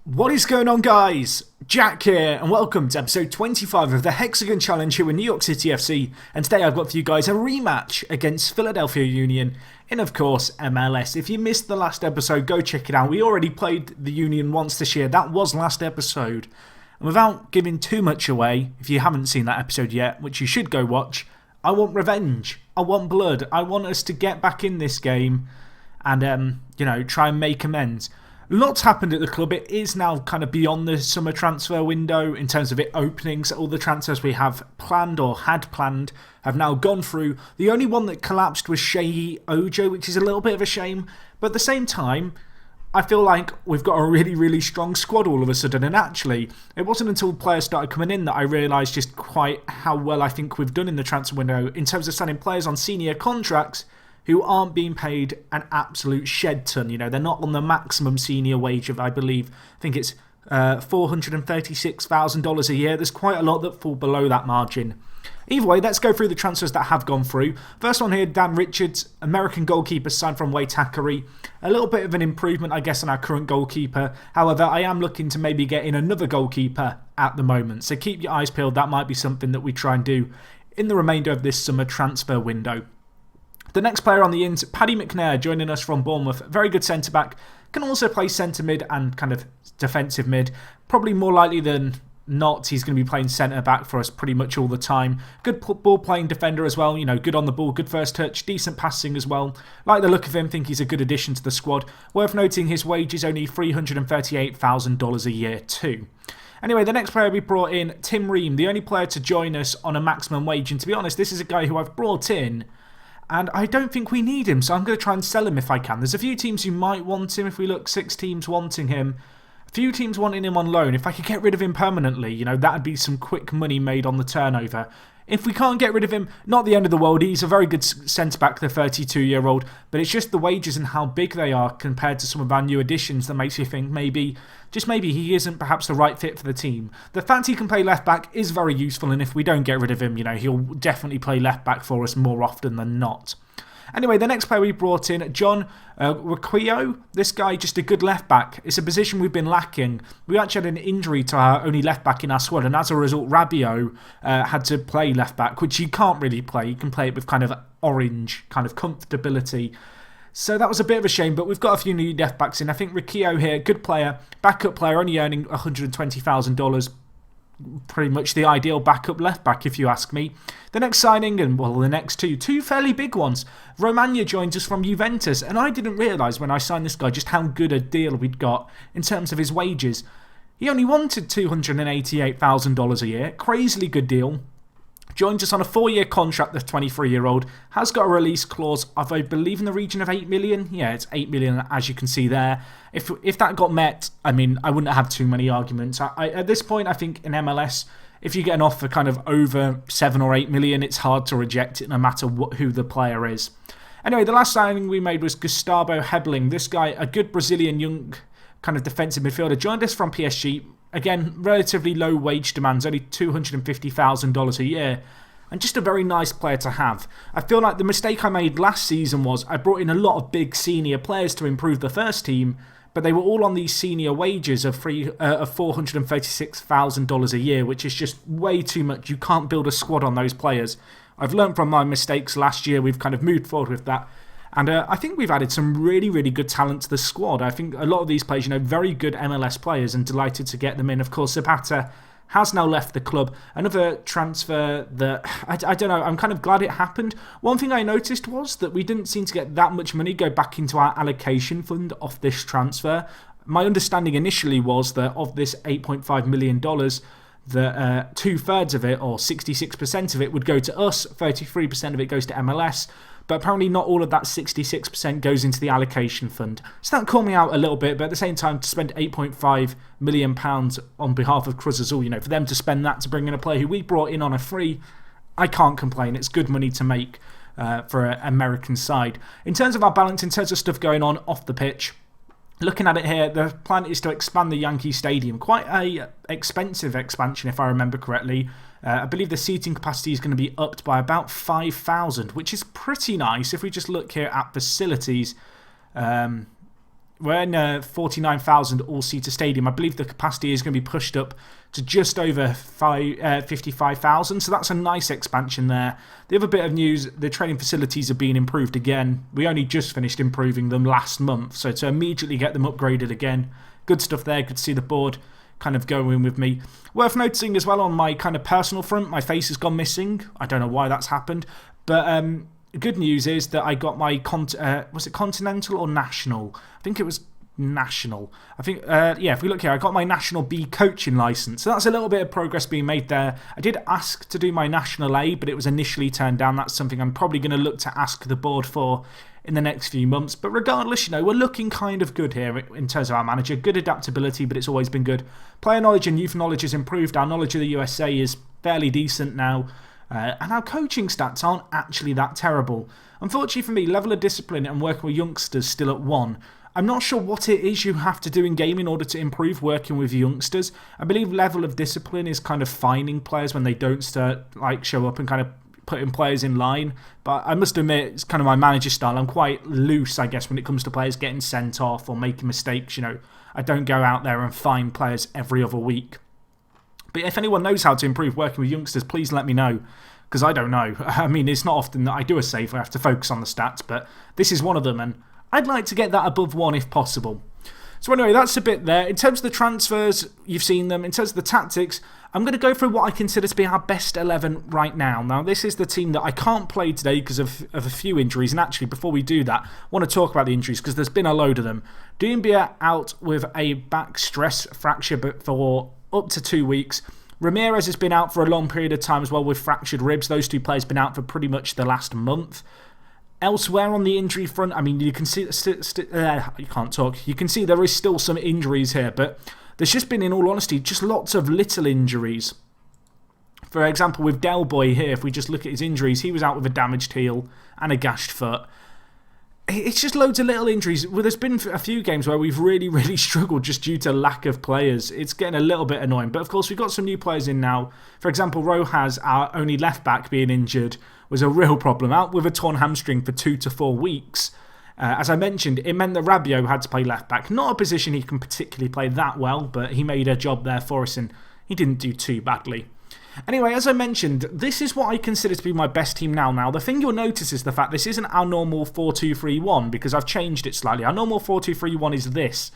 What is going on, guys? Jack here, and welcome to episode 25 of the Hexagon Challenge here in New York City FC. And today I've got for you guys a rematch against Philadelphia Union in, of course, MLS. If you missed the last episode, go check it out. We already played the Union once this year. That was last episode. And without giving too much away, if you haven't seen that episode yet, which you should go watch, I want revenge. I want blood. I want us to get back in this game and, try and make amends. Lots happened at the club. It is now kind of beyond the summer transfer window in terms of it opening. So all the transfers we have planned or had planned have now gone through. The only one that collapsed was Sheyi Ojo, which is a little bit of a shame. But at the same time, I feel like we've got a really, really strong squad all of a sudden. And actually, it wasn't until players started coming in that I realised just quite how well I think we've done in the transfer window in terms of signing players on senior contracts who aren't being paid an absolute shed ton. You know, they're not on the maximum senior wage of, I think it's $436,000 a year. There's quite a lot that fall below that margin. Either way, let's go through the transfers that have gone through. First one here, Dan Richards, American goalkeeper signed from Waitakere. A little bit of an improvement, I guess, on our current goalkeeper. However, I am looking to maybe get in another goalkeeper at the moment. So keep your eyes peeled. That might be something that we try and do in the remainder of this summer transfer window. The next player on the ins, Paddy McNair, joining us from Bournemouth. Very good centre-back. Can also play centre-mid and kind of defensive mid. Probably more likely than not, he's going to be playing centre-back for us pretty much all the time. Good ball-playing defender as well. You know, good on the ball, good first touch, decent passing as well. Like the look of him, think he's a good addition to the squad. Worth noting his wage is only $338,000 a year too. Anyway, the next player we brought in, Tim Ream, the only player to join us on a maximum wage. And to be honest, this is a guy who I've brought in and I don't think we need him, so I'm going to try and sell him if I can. There's a few teams who might want him. If we look, 6 teams wanting him. A few teams wanting him on loan. If I could get rid of him permanently, you know, that would be some quick money made on the turnover. If we can't get rid of him, not the end of the world. He's a very good centre-back, the 32-year-old. But it's just the wages and how big they are compared to some of our new additions that makes you think maybe, just maybe, he isn't perhaps the right fit for the team. The fact he can play left-back is very useful, and if we don't get rid of him, you know, he'll definitely play left-back for us more often than not. Anyway, the next player we brought in, John Requio. This guy, just a good left-back. It's a position we've been lacking. We actually had an injury to our only left-back in our squad, and as a result, Rabiot had to play left-back, which he can't really play. He can play it with kind of orange, kind of comfortability. So that was a bit of a shame, but we've got a few new left-backs in. I think Requio here, good player, backup player, only earning $120,000. Pretty much the ideal backup left back, if you ask me. The next signing, and well, the next two fairly big ones. Romagna joins us from Juventus, and I didn't realise when I signed this guy just how good a deal we'd got in terms of his wages. He only wanted $288,000 a year, crazily good deal. Joins us on a 4-year contract, the 23-year-old. Has got a release clause of, I believe, in the region of $8 million. Yeah, it's $8 million, as you can see there. If that got met, I mean, I wouldn't have too many arguments. At this point, I think in MLS, if you get an offer kind of over 7 or 8 million, it's hard to reject it no matter who the player is. Anyway, the last signing we made was Gustavo Hebling. This guy, a good Brazilian young kind of defensive midfielder, joined us from PSG. Again, relatively low wage demands, only $250,000 a year. And just a very nice player to have. I feel like the mistake I made last season was I brought in a lot of big senior players to improve the first team, but they were all on these senior wages of $436,000 a year, which is just way too much. You can't build a squad on those players. I've learned from my mistakes last year. We've kind of moved forward with that. And I think we've added some really, really good talent to the squad. I think a lot of these players, you know, very good MLS players, and delighted to get them in. Of course, Zapata has now left the club. Another transfer that, I don't know, I'm kind of glad it happened. One thing I noticed was that we didn't seem to get that much money go back into our allocation fund off this transfer. My understanding initially was that of this $8.5 million, that 2/3 of it, or 66% of it, would go to us, 33% of it goes to MLS. But apparently not all of that 66% goes into the allocation fund. So that caught me out a little bit, but at the same time, to spend £8.5 million on behalf of Cruz Azul, you know, for them to spend that to bring in a player who we brought in on a free, I can't complain. It's good money to make for an American side. In terms of our balance, in terms of stuff going on off the pitch, looking at it here, the plan is to expand the Yankee Stadium. Quite a expensive expansion, if I remember correctly. I believe the seating capacity is going to be upped by about 5,000, which is pretty nice. If we just look here at facilities, we're in a 49,000 all-seater stadium. I believe the capacity is going to be pushed up to just over 55,000, so that's a nice expansion there. The other bit of news, the training facilities are being improved again. We only just finished improving them last month, so to immediately get them upgraded again, good stuff there. Good to see the board kind of going with me. Worth noticing as well on my kind of personal front, my face has gone missing. I don't know why that's happened, but good news is that I got my, was it Continental or National? I think it was National. I think, yeah, if we look here, I got my National B coaching licence. So that's a little bit of progress being made there. I did ask to do my National A, but it was initially turned down. That's something I'm probably going to look to ask the board for in the next few months. But regardless, we're looking kind of good here in terms of our manager. Good adaptability, but it's always been good. Player knowledge and youth knowledge has improved. Our knowledge of the USA is fairly decent now. And our coaching stats aren't actually that terrible. Unfortunately for me, level of discipline and working with youngsters still at 1. I'm not sure what it is you have to do in game in order to improve working with youngsters. I believe level of discipline is kind of fining players when they don't show up and kind of putting players in line. But I must admit, it's kind of my manager style. I'm quite loose, I guess, when it comes to players getting sent off or making mistakes. I don't go out there and fine players every other week. But if anyone knows how to improve working with youngsters, please let me know, because I don't know. I mean, it's not often that I do a save. I have to focus on the stats, but this is one of them, and I'd like to get that above 1 if possible. So anyway, that's a bit there. In terms of the transfers, you've seen them. In terms of the tactics, I'm going to go through what I consider to be our best 11 right now. Now, this is the team that I can't play today because of a few injuries. And actually, before we do that, I want to talk about the injuries because there's been a load of them. Doumbia out with a back stress fracture but for up to 2 weeks. Ramirez has been out for a long period of time as well with fractured ribs. Those two players have been out for pretty much the last month. Elsewhere on the injury front, I mean, you can see... you can't talk. You can see there is still some injuries here, but there's just been, in all honesty, just lots of little injuries. For example, with Del Boy here, if we just look at his injuries, he was out with a damaged heel and a gashed foot. It's just loads of little injuries. Well, there's been a few games where we've really, really struggled just due to lack of players. It's getting a little bit annoying. But of course, we've got some new players in now. For example, Rojas, our only left back, being injured was a real problem. Out with a torn hamstring for 2 to 4 weeks. As I mentioned, it meant that Rabiot had to play left back. Not a position he can particularly play that well, but he made a job there for us and he didn't do too badly. Anyway, as I mentioned, this is what I consider to be my best team now. Now, the thing you'll notice is the fact this isn't our normal 4-2-3-1 because I've changed it slightly. Our normal 4-2-3-1 is this,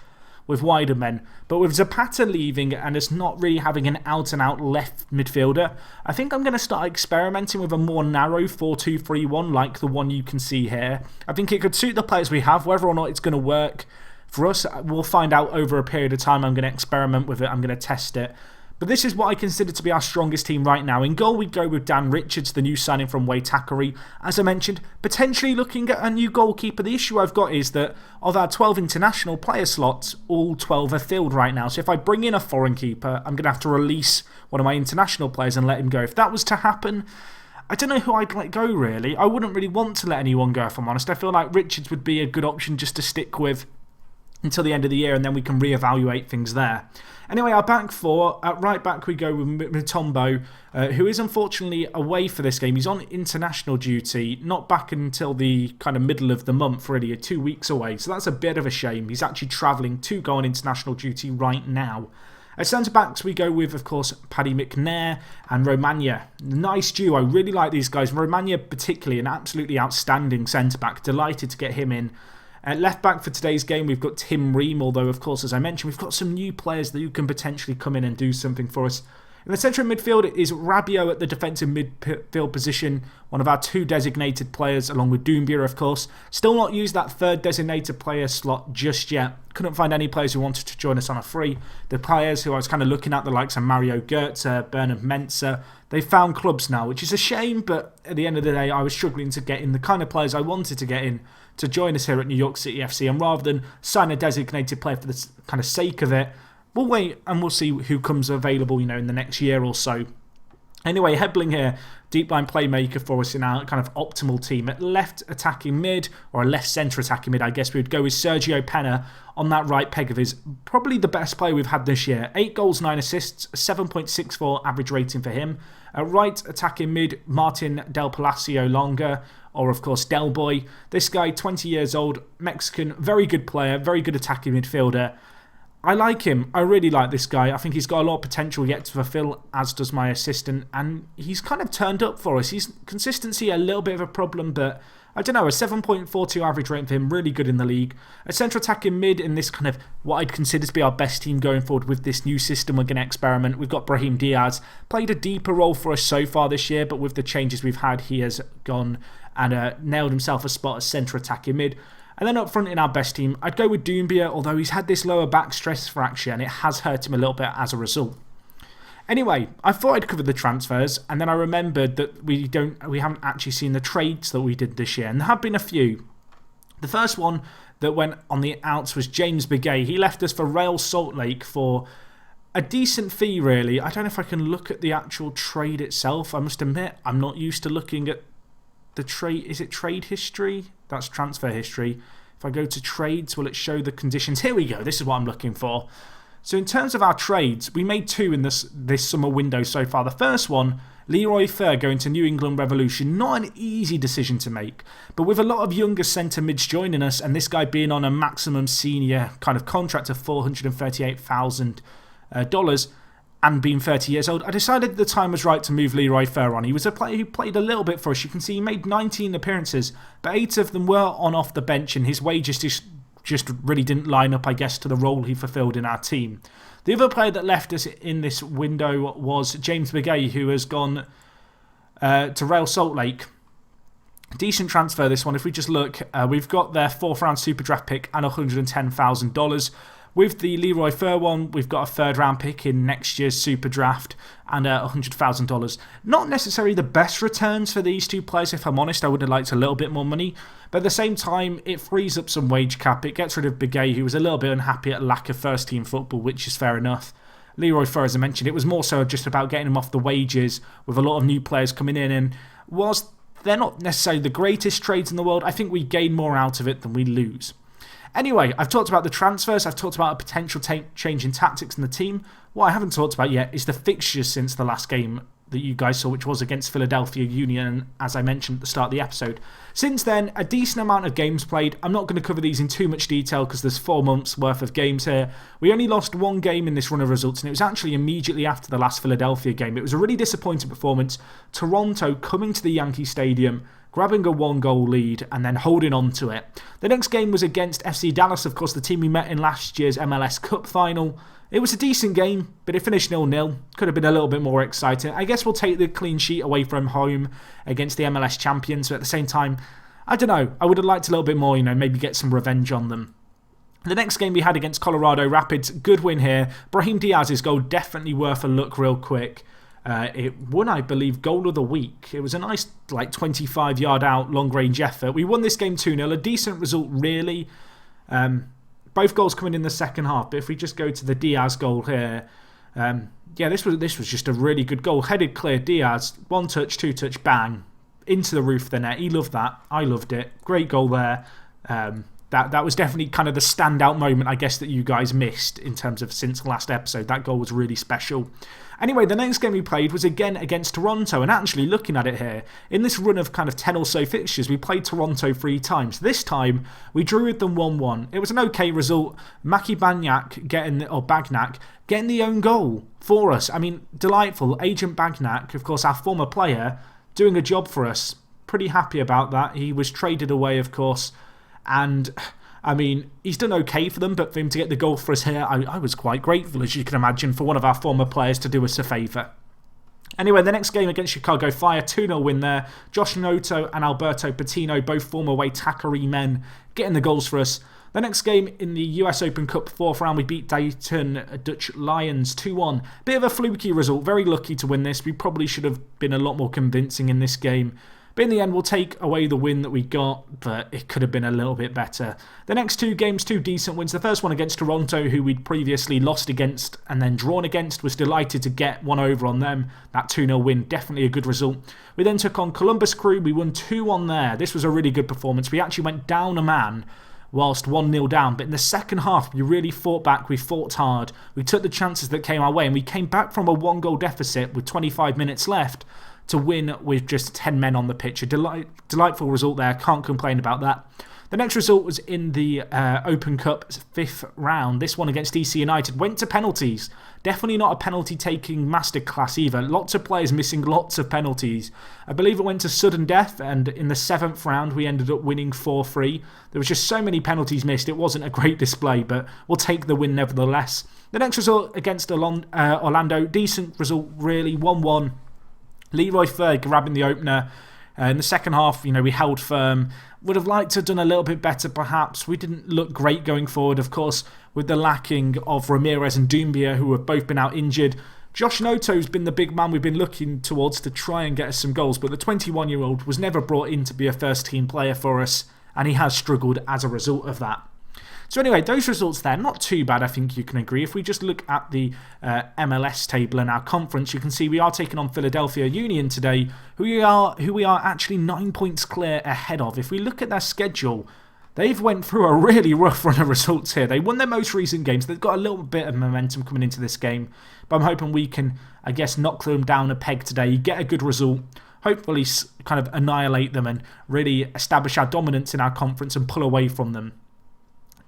with wider men. But with Zapata leaving and us not really having an out-and-out left midfielder, I think I'm going to start experimenting with a more narrow 4-2-3-1 like the one you can see here. I think it could suit the players we have. Whether or not it's going to work for us, we'll find out over a period of time. I'm going to experiment with it. I'm going to test it. But this is what I consider to be our strongest team right now. In goal, we go with Dan Richards, the new signing from Waitakere. As I mentioned, potentially looking at a new goalkeeper. The issue I've got is that of our 12 international player slots, all 12 are filled right now. So if I bring in a foreign keeper, I'm going to have to release one of my international players and let him go. If that was to happen, I don't know who I'd let go, really. I wouldn't really want to let anyone go, if I'm honest. I feel like Richards would be a good option just to stick with until the end of the year, and then we can reevaluate things there. Anyway, our back four, at right back we go with Mutombo, who is unfortunately away for this game. He's on international duty, not back until the kind of middle of the month, really, 2 weeks away. So that's a bit of a shame. He's actually travelling to go on international duty right now. At centre-backs, we go with, of course, Paddy McNair and Romagna. Nice duo. I really like these guys. Romagna particularly, an absolutely outstanding centre-back. Delighted to get him in. At left-back for today's game, we've got Tim Ream, although, of course, as I mentioned, we've got some new players that can potentially come in and do something for us. In the centre of midfield is Rabiot at the defensive midfield position, one of our two designated players, along with Doumbia, of course. Still not used that third designated player slot just yet. Couldn't find any players who wanted to join us on a free. The players who I was kind of looking at, the likes of Mario Goetze, Bernard Mensah, they've found clubs now, which is a shame, but at the end of the day, I was struggling to get in the kind of players I wanted to get in to join us here at New York City FC. And rather than sign a designated player for the kind of sake of it, we'll wait and we'll see who comes available, in the next year or so. Anyway, Hebling here, deep line playmaker for us in our kind of optimal team. At left attacking mid, or a left centre attacking mid, I guess we would go with Sergio Penna on that right peg of his. Probably the best player we've had this year. 8 goals, 9 assists, 7.64 average rating for him. At right attacking mid, Martin Del Palacio Longa, or of course Del Boy. This guy, 20 years old, Mexican, very good player, very good attacking midfielder. I like him. I really like this guy. I think he's got a lot of potential yet to fulfill, as does my assistant. And he's kind of turned up for us. His consistency a little bit of a problem, but I don't know, a 7.42 average rating for him, really good in the league. A central attacking mid in this kind of what I'd consider to be our best team going forward with this new system we're going to experiment. We've got Brahim Diaz. Played a deeper role for us so far this year, but with the changes we've had, he has gone and nailed himself a spot as central attacking mid. And then up front in our best team, I'd go with Doumbia, although he's had this lower back stress fracture and it has hurt him a little bit as a result. Anyway, I thought I'd cover the transfers, and then I remembered that we haven't actually seen the trades that we did this year, and there have been a few. The first one that went on the outs was James Begay. He left us for Real Salt Lake for a decent fee, really. I don't know if I can look at the actual trade itself. I must admit, I'm not used to looking at the trade. Is it trade history? That's transfer history. If I go to trades, will it show the conditions? Here we go. This is what I'm looking for. So in terms of our trades, we made 2 in this summer window so far. The first one, Leroy Fer going to New England Revolution. Not an easy decision to make, but with a lot of younger centre mids joining us and this guy being on a maximum senior kind of contract of $438,000 and being 30 years old, I decided the time was right to move Leroy Fer on. He was a player who played a little bit for us. You can see he made 19 appearances, but 8 of them were on off the bench, and his wages just really didn't line up, I guess, to the role he fulfilled in our team. The other player that left us in this window was James Begay, who has gone to Real Salt Lake. Decent transfer, this one. If we just look, we've got their 4th round super draft pick and $110,000. With the Leroy Fer one, we've got a 3rd round pick in next year's super draft and $100,000. Not necessarily the best returns for these 2 players, if I'm honest. I would have liked a little bit more money. But at the same time, it frees up some wage cap. It gets rid of Begay, who was a little bit unhappy at lack of first team football, which is fair enough. Leroy Fer, as I mentioned, it was more so just about getting him off the wages with a lot of new players coming in. And whilst they're not necessarily the greatest trades in the world, I think we gain more out of it than we lose. Anyway, I've talked about the transfers, I've talked about a potential change in tactics in the team. What I haven't talked about yet is the fixtures since the last game that you guys saw, which was against Philadelphia Union, as I mentioned at the start of the episode. Since then, a decent amount of games played. I'm not going to cover these in too much detail because there's 4 months worth of games here. We only lost 1 game in this run of results, and it was actually immediately after the last Philadelphia game. It was a really disappointing performance. Toronto coming to the Yankee Stadium, grabbing a 1-goal lead and then holding on to it. The next game was against FC Dallas, of course, the team we met in last year's MLS Cup final. It was a decent game, but it finished 0-0. Could have been a little bit more exciting. I guess we'll take the clean sheet away from home against the MLS champions, but at the same time, I don't know. I would have liked a little bit more, maybe get some revenge on them. The next game we had against Colorado Rapids, good win here. Brahim Diaz's goal definitely worth a look real quick. It won, I believe, goal of the week. It was a nice 25-yard out long-range effort. We won this game 2-0, a decent result really. Both goals coming in the second half, but if we just go to the Diaz goal here, this was just a really good goal. Headed clear, Diaz, 1 touch, 2 touch, bang, into the roof of the net. He loved that. I loved it. Great goal there. That was definitely kind of the standout moment, I guess, that you guys missed in terms of since the last episode. That goal was really special. Anyway, the next game we played was again against Toronto, and actually looking at it here, in this run of kind of 10 or so fixtures, we played Toronto 3 times. This time, we drew with them 1-1. It was an okay result. Bagnac getting the own goal for us. I mean, delightful. Agent Bagnac, of course, our former player, doing a job for us. Pretty happy about that. He was traded away, of course, and I mean, he's done okay for them, but for him to get the goal for us here, I was quite grateful, as you can imagine, for one of our former players to do us a favour. Anyway, the next game against Chicago Fire, 2-0 win there. Josh Noto and Alberto Patino, both former Waitakere men, getting the goals for us. The next game in the US Open Cup 4th round, we beat Dayton Dutch Lions 2-1. Bit of a fluky result, very lucky to win this. We probably should have been a lot more convincing in this game. But in the end, we'll take away the win that we got, but it could have been a little bit better. The next 2 games, 2 decent wins. The first one against Toronto, who we'd previously lost against and then drawn against. Was delighted to get one over on them. That 2-0 win, definitely a good result. We then took on Columbus Crew. We won 2-1 there. This was a really good performance. We actually went down a man whilst 1-0 down. But in the second half, we really fought back. We fought hard. We took the chances that came our way. And we came back from a 1-goal deficit with 25 minutes left to win with just 10 men on the pitch. A delightful result there. Can't complain about that. The next result was in the Open Cup 5th round. This one against DC United went to penalties. Definitely not a penalty-taking masterclass either. Lots of players missing lots of penalties. I believe it went to sudden death, and in the 7th round we ended up winning 4-3. There was just so many penalties missed. It wasn't a great display, but we'll take the win nevertheless. The next result against Orlando, decent result really, 1-1. Leroy Fer grabbing the opener. In the second half, we held firm. Would have liked to have done a little bit better, perhaps. We didn't look great going forward, of course, with the lacking of Ramirez and Doumbia, who have both been out injured. Josh Noto's been the big man we've been looking towards to try and get us some goals, but the 21-year-old was never brought in to be a first-team player for us, and he has struggled as a result of that. So anyway, those results there, not too bad, I think you can agree. If we just look at the MLS table in our conference, you can see we are taking on Philadelphia Union today, who we are actually 9 points clear ahead of. If we look at their schedule, they've went through a really rough run of results here. They won their most recent games. They've got a little bit of momentum coming into this game, but I'm hoping we can, I guess, knock them down a peg today, get a good result, hopefully kind of annihilate them and really establish our dominance in our conference and pull away from them.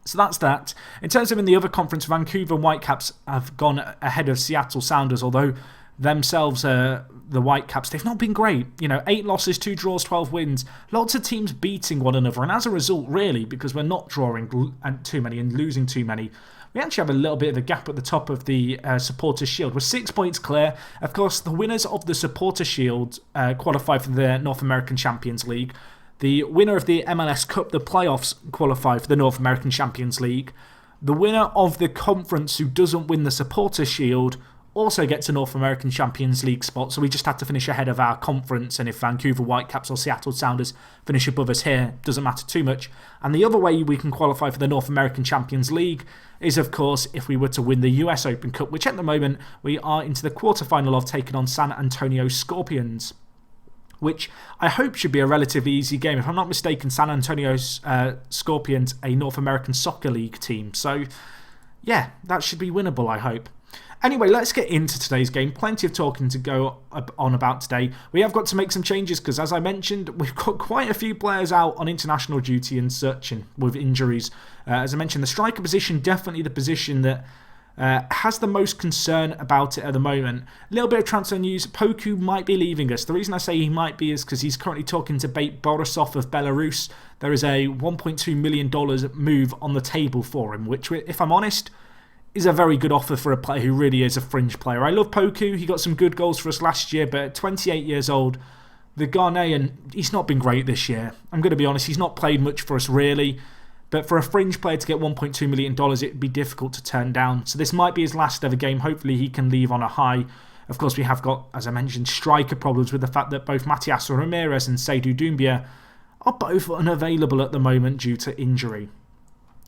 So that's that. In terms of in the other conference, Vancouver Whitecaps have gone ahead of Seattle Sounders, although themselves, the Whitecaps, they've not been great. 8 losses, 2 draws, 12 wins. Lots of teams beating one another, and as a result, really, because we're not drawing too many and losing too many, we actually have a little bit of a gap at the top of the Supporters' Shield. We're 6 points clear. Of course, the winners of the Supporters' Shield qualify for the North American Champions League. The winner of the MLS Cup, the playoffs, qualify for the North American Champions League. The winner of the conference who doesn't win the Supporters' Shield also gets a North American Champions League spot, so we just have to finish ahead of our conference, and if Vancouver Whitecaps or Seattle Sounders finish above us here, doesn't matter too much. And the other way we can qualify for the North American Champions League is, of course, if we were to win the US Open Cup, which at the moment we are into the quarterfinal of, taking on San Antonio Scorpions, which I hope should be a relatively easy game. If I'm not mistaken, San Antonio Scorpions, a North American Soccer League team. So, yeah, that should be winnable, I hope. Anyway, let's get into today's game. Plenty of talking to go on about today. We have got to make some changes because, as I mentioned, we've got quite a few players out on international duty and such, and with injuries. As I mentioned, the striker position, definitely the position that has the most concern about it at the moment. A little bit of transfer news. Poku might be leaving us. The reason I say he might be is because he's currently talking to Bate Borisov of Belarus. There is a $1.2 million move on the table for him, which, if I'm honest, is a very good offer for a player who really is a fringe player. I love Poku. He got some good goals for us last year, but at 28 years old, the Ghanaian, he's not been great this year. I'm going to be honest, he's not played much for us really. But for a fringe player to get $1.2 million, it would be difficult to turn down. So this might be his last ever game. Hopefully he can leave on a high. Of course, we have got, as I mentioned, striker problems with the fact that both Matias Ramirez and Seydou Doumbia are both unavailable at the moment due to injury.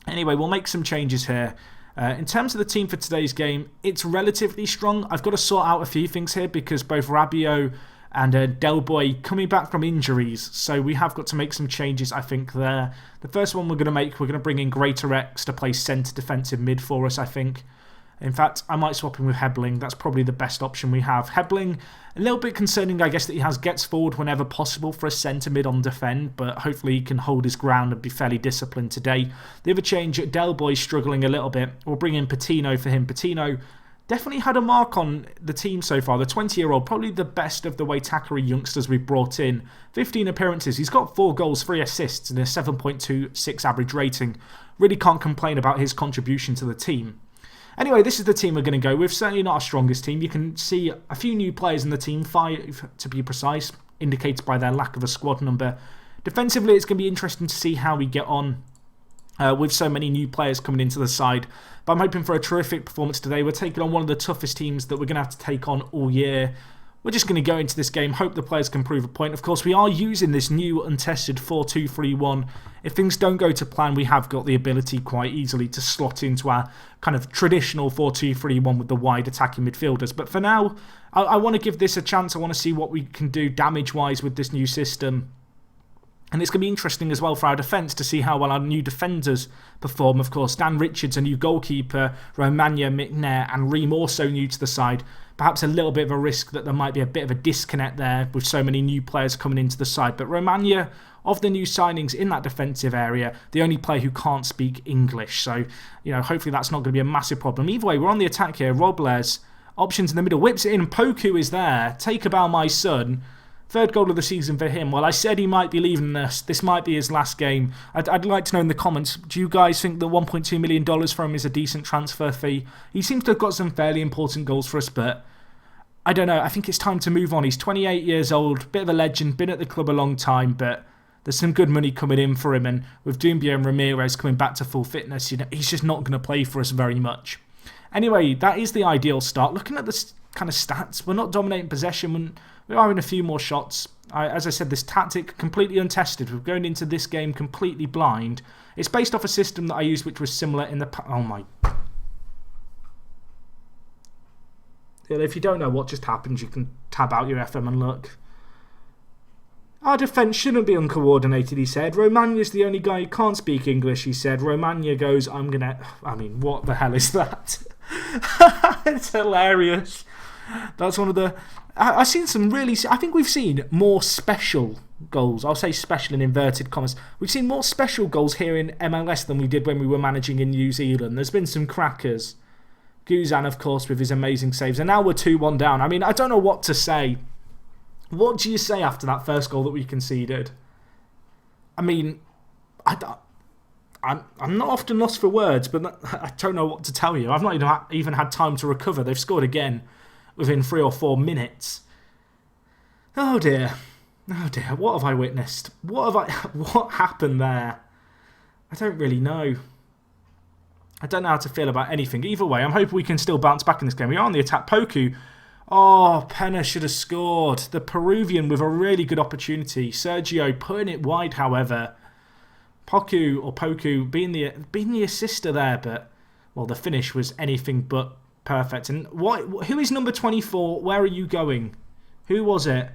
Anyway, we'll make some changes here. In terms of the team for today's game, it's relatively strong. I've got to sort out a few things here because both Rabiot and Del Boy coming back from injuries, so we have got to make some changes, I think, there. The first one we're going to bring in Greater X to play centre defensive mid for us, I think. In fact, I might swap him with Hebling. That's probably the best option we have. Hebling, a little bit concerning, I guess, that he gets forward whenever possible for a centre mid on defend, but hopefully he can hold his ground and be fairly disciplined today. The other change, Del Boy struggling a little bit. We'll bring in Patino for him. Patino definitely had a mark on the team so far. The 20-year-old, probably the best of the Waitakere youngsters we've brought in. 15 appearances. He's got 4 goals, 3 assists, and a 7.26 average rating. Really can't complain about his contribution to the team. Anyway, this is the team we're going to go with. Certainly not our strongest team. You can see a few new players in the team, 5 to be precise, indicated by their lack of a squad number. Defensively, it's going to be interesting to see how we get on with so many new players coming into the side. But I'm hoping for a terrific performance today. We're taking on one of the toughest teams that we're going to have to take on all year. We're just going to go into this game, hope the players can prove a point. Of course, we are using this new untested 4-2-3-1. If things don't go to plan, we have got the ability quite easily to slot into our kind of traditional 4-2-3-1 with the wide attacking midfielders. But for now, I want to give this a chance. I want to see what we can do damage-wise with this new system. And it's going to be interesting as well for our defence to see how well our new defenders perform. Of course, Dan Richards, a new goalkeeper, Romagna, McNair and Ream also new to the side. Perhaps a little bit of a risk that there might be a bit of a disconnect there with so many new players coming into the side. But Romagna, of the new signings in that defensive area, the only player who can't speak English. So, hopefully that's not going to be a massive problem. Either way, we're on the attack here. Robles, options in the middle, whips it in. Poku is there. Take about my son. Third goal of the season for him. Well, I said he might be leaving us. This might be his last game. I'd like to know in the comments, do you guys think that $1.2 million for him is a decent transfer fee? He seems to have got some fairly important goals for us, but I don't know. I think it's time to move on. He's 28 years old, bit of a legend, been at the club a long time, but there's some good money coming in for him. And with Doumbia and Ramirez coming back to full fitness, he's just not going to play for us very much. Anyway, that is the ideal start. Looking at the kind of stats, we're not dominating possession. We are in a few more shots. As I said, this tactic completely untested. We're going into this game completely blind. It's based off a system that I used which was similar in the oh my. If you don't know what just happened, you can tab out your FM and look. Our defence shouldn't be uncoordinated, he said. Romagna's the only guy who can't speak English, he said. Romagna goes, I mean, what the hell is that? It's hilarious. That's one of the... I've seen some really... I think we've seen more special goals. I'll say special in inverted commas. We've seen more special goals here in MLS than we did when we were managing in New Zealand. There's been some crackers. Guzan, of course, with his amazing saves. And now we're 2-1 down. I mean, I don't know what to say. What do you say after that first goal that we conceded? I mean, I'm not often lost for words, but I don't know what to tell you. I've not even had time to recover. They've scored again within 3 or 4 minutes. Oh dear. Oh dear. What have I witnessed? What happened there? I don't really know. I don't know how to feel about anything. Either way, I'm hoping we can still bounce back in this game. We are on the attack. Poku. Oh, Penna should have scored. The Peruvian with a really good opportunity. Sergio putting it wide, however. Poku being the assister there, but well, the finish was anything but perfect. And who is number 24? Where are you going? Who was it?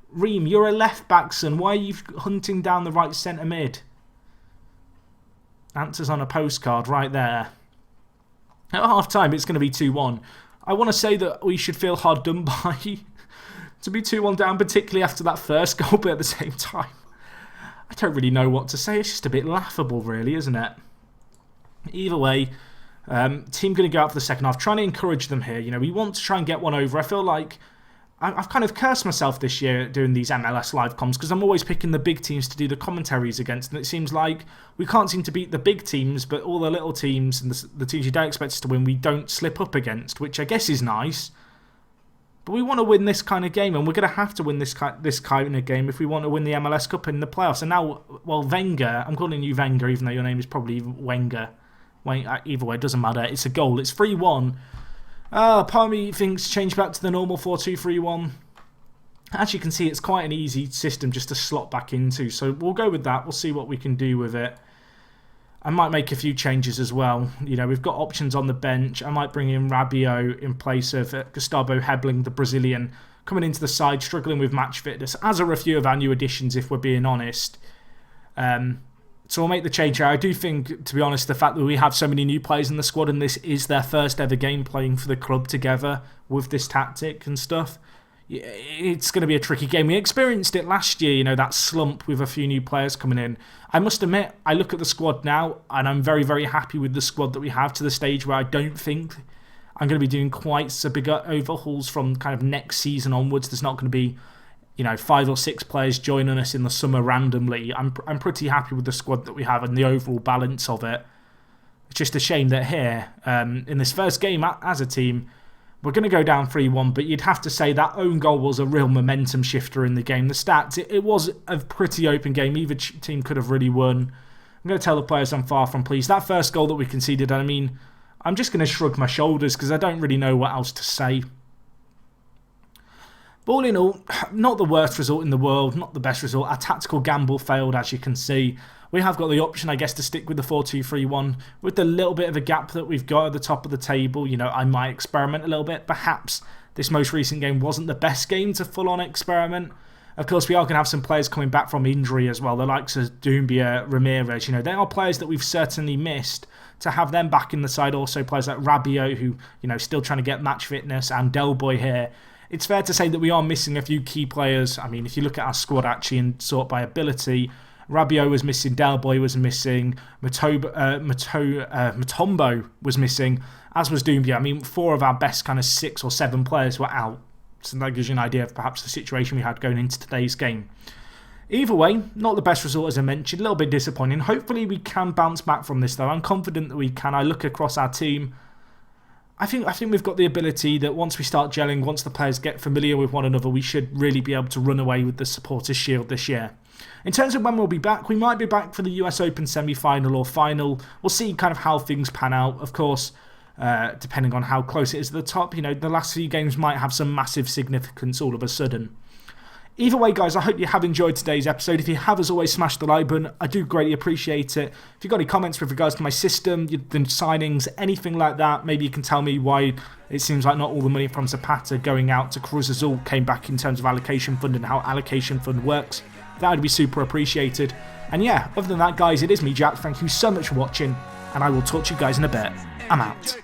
Ream, you're a left back, son. Why are you hunting down the right centre mid? Answers on a postcard right there. At half time, it's going to be 2-1. I want to say that we should feel hard done by to be 2-1 down, particularly after that first goal, but at the same time, I don't really know what to say. It's just a bit laughable, really, isn't it? Either way, team going to go out for the second half, trying to encourage them here. We want to try and get one over. I feel like I've kind of cursed myself this year doing these MLS live comms because I'm always picking the big teams to do the commentaries against, and it seems like we can't seem to beat the big teams, but all the little teams and the teams you don't expect us to win, we don't slip up against, which I guess is nice. But we want to win this kind of game, and we're going to have to win this kind of game if we want to win the MLS Cup in the playoffs. And now, well, Wenger, I'm calling you Wenger, even though your name is probably Wenger. Either way, it doesn't matter. It's a goal. It's 3-1. Part of me thinks change back to the normal 4-2-3-1. As you can see, it's quite an easy system just to slot back into. So we'll go with that. We'll see what we can do with it. I might make a few changes as well. We've got options on the bench. I might bring in Rabiot in place of Gustavo Hebling, the Brazilian, coming into the side, struggling with match fitness, as are a few of our new additions, if we're being honest. So we'll make the change here. I do think, to be honest, the fact that we have so many new players in the squad and this is their first ever game playing for the club together with this tactic and stuff, it's going to be a tricky game. We experienced it last year, that slump with a few new players coming in. I must admit, I look at the squad now and I'm very, very happy with the squad that we have, to the stage where I don't think I'm going to be doing quite so big overhauls from kind of next season onwards. There's not going to be 5 or 6 players joining us in the summer randomly. I'm pretty happy with the squad that we have and the overall balance of it. It's just a shame that here, in this first game as a team, we're going to go down 3-1, but you'd have to say that own goal was a real momentum shifter in the game. The stats, it was a pretty open game. Either team could have really won. I'm going to tell the players I'm far from pleased. That first goal that we conceded, I mean, I'm just going to shrug my shoulders because I don't really know what else to say. all in all, not the worst result in the world, not the best result. Our tactical gamble failed, as you can see. We have got the option, I guess, to stick with the 4-2-3-1. With the little bit of a gap that we've got at the top of the table, you know, I might experiment a little bit. Perhaps this most recent game wasn't the best game to full-on experiment. Of course, we are going to have some players coming back from injury as well. The likes of Doumbia, Ramirez, you know, they are players that we've certainly missed. To have them back in the side, also players like Rabiot, who, you know, still trying to get match fitness, and Del Boy here. It's fair to say that we are missing a few key players. I mean, if you look at our squad actually and sort by ability, Rabiot was missing, Del Boy was missing, Mutombo was missing, as was Doumbia. I mean, 4 of our best kind of 6 or 7 players were out. So that gives you an idea of perhaps the situation we had going into today's game. Either way, not the best result as I mentioned, a little bit disappointing. Hopefully we can bounce back from this though. I'm confident that we can. I look across our team. I think we've got the ability that once we start gelling, once the players get familiar with one another, we should really be able to run away with the Supporters' Shield this year. In terms of when we'll be back, we might be back for the US Open semi-final or final. We'll see kind of how things pan out. Of course, depending on how close it is to the top, you know, the last few games might have some massive significance all of a sudden. Either way, guys, I hope you have enjoyed today's episode. If you have, as always, smash the like button. I do greatly appreciate it. If you've got any comments with regards to my system, the signings, anything like that, maybe you can tell me why it seems like not all the money from Zapata going out to Cruz Azul came back in terms of allocation fund and how allocation fund works. That would be super appreciated. And yeah, other than that, guys, it is me, Jack. Thank you so much for watching, and I will talk to you guys in a bit. I'm out.